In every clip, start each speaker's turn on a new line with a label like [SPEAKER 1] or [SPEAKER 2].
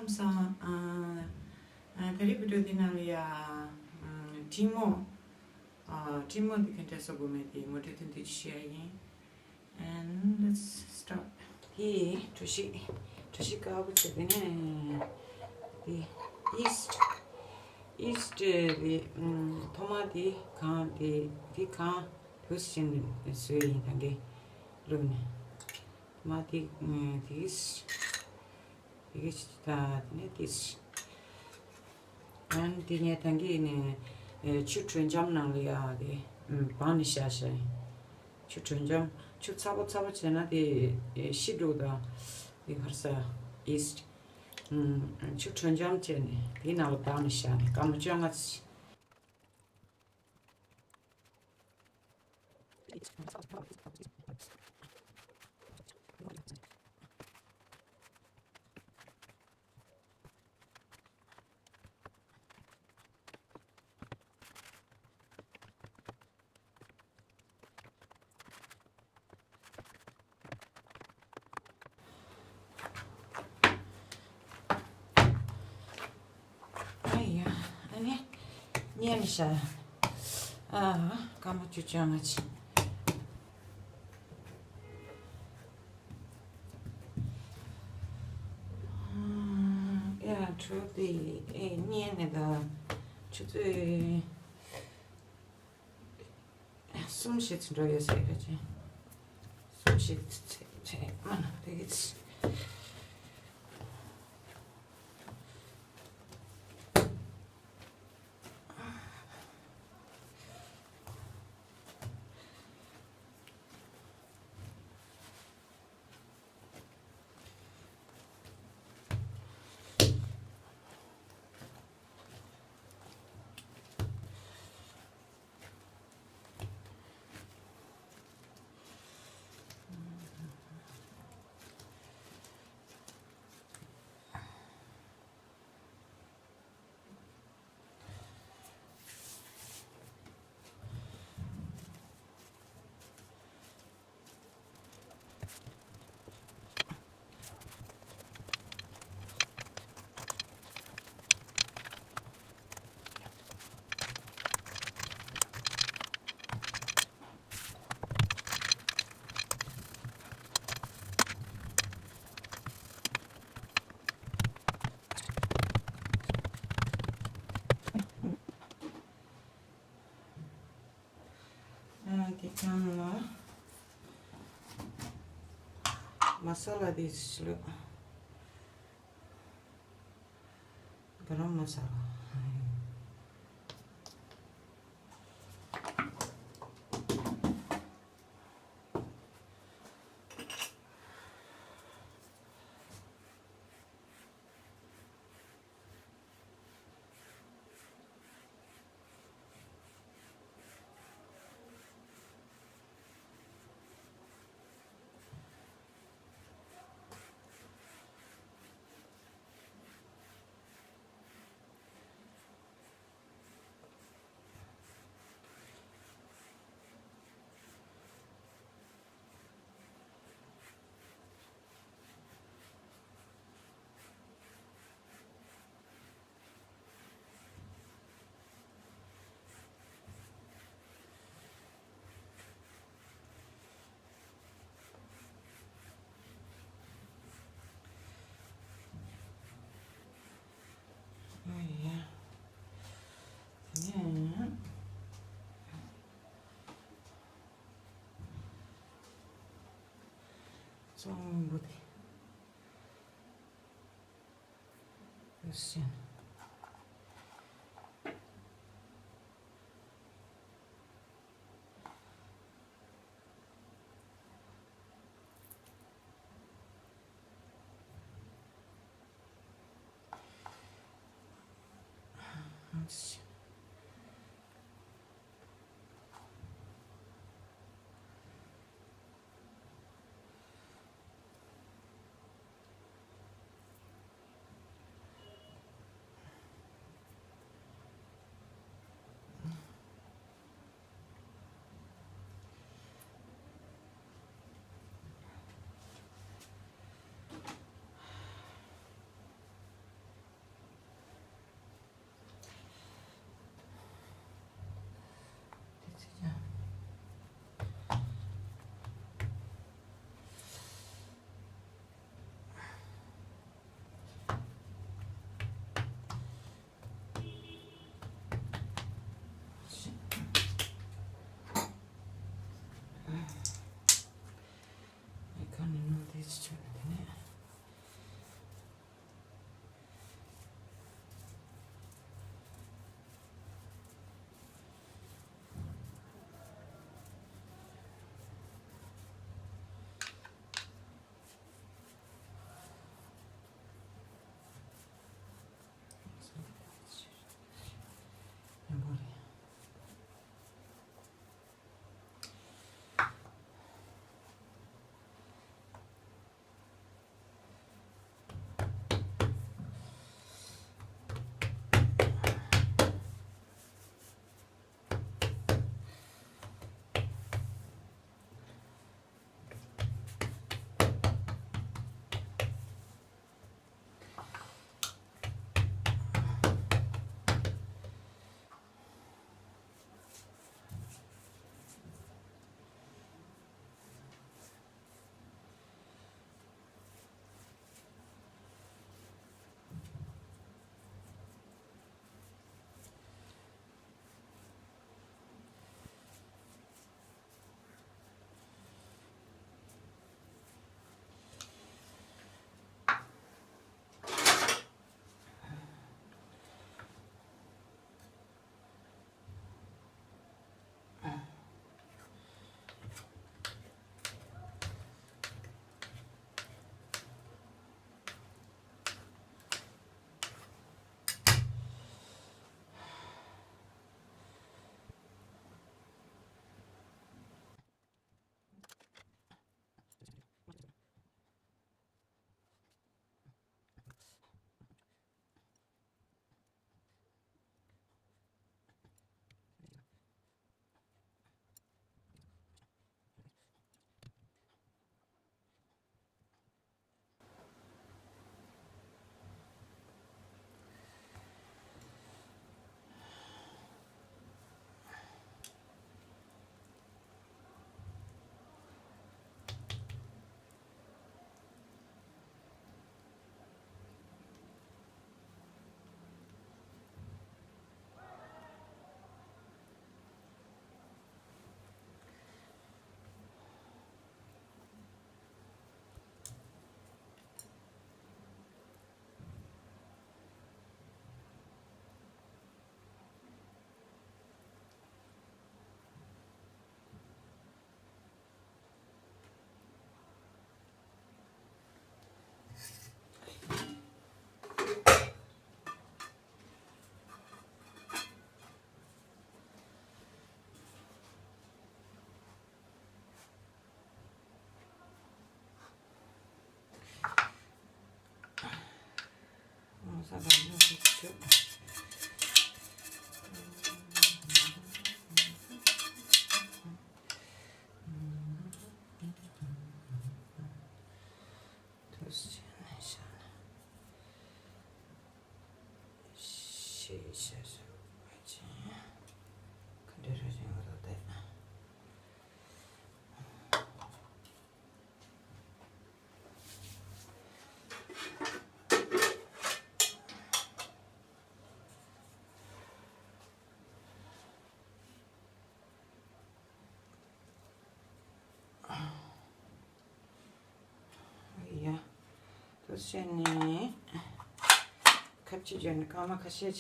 [SPEAKER 1] 감사. 그리고 디나리아 티모 티모 디켄테서 보메디 모테든 디시아이. And let's start. 이 주식하고 저기는 이 east 디 토마디 칸디 디카 도신 스웨이 단계 룬 토마디 디스 이게 진짜 디스 안 디냐 단계는 추천 점낭리아디 바니샤샤 추천 점 추차고 전화디 시도다 이 벌써 east 추천 점 전에 디나로 바니샤 감정같이 아이야 아니 니안샤 까먹주장하지 야 저기 니안에다 저기 숨쉬 들어야지 이거지 숨쉬 제만 되겠지 디카노와 마살라 디스로 가람 마살라 아이야 그냥 좀 뭐지 글쎄 사람이 어디 있죠? 시시시 뭐지? 근데를 지금도 돼. Ja, då ser ni kapçıcını kama kaşıyan.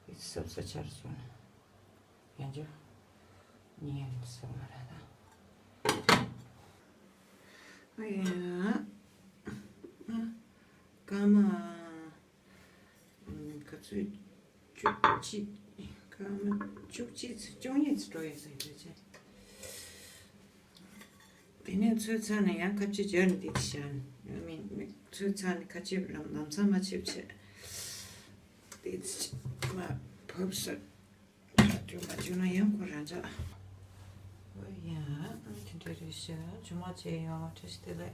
[SPEAKER 1] Hiç sabza çarşın. Bence niye samarada. Ya, kama kapçı çukçi kama çukçi 종이 들어있어요, 이제. 얘는 수찬이 같이 지은 디션. 여기 수찬이 같이 남산 맛집체. 디스 막 법서 좀 맞추나 연구하자. 뭐야? 아무튼 들으셔. 주말이에요. 테스트를.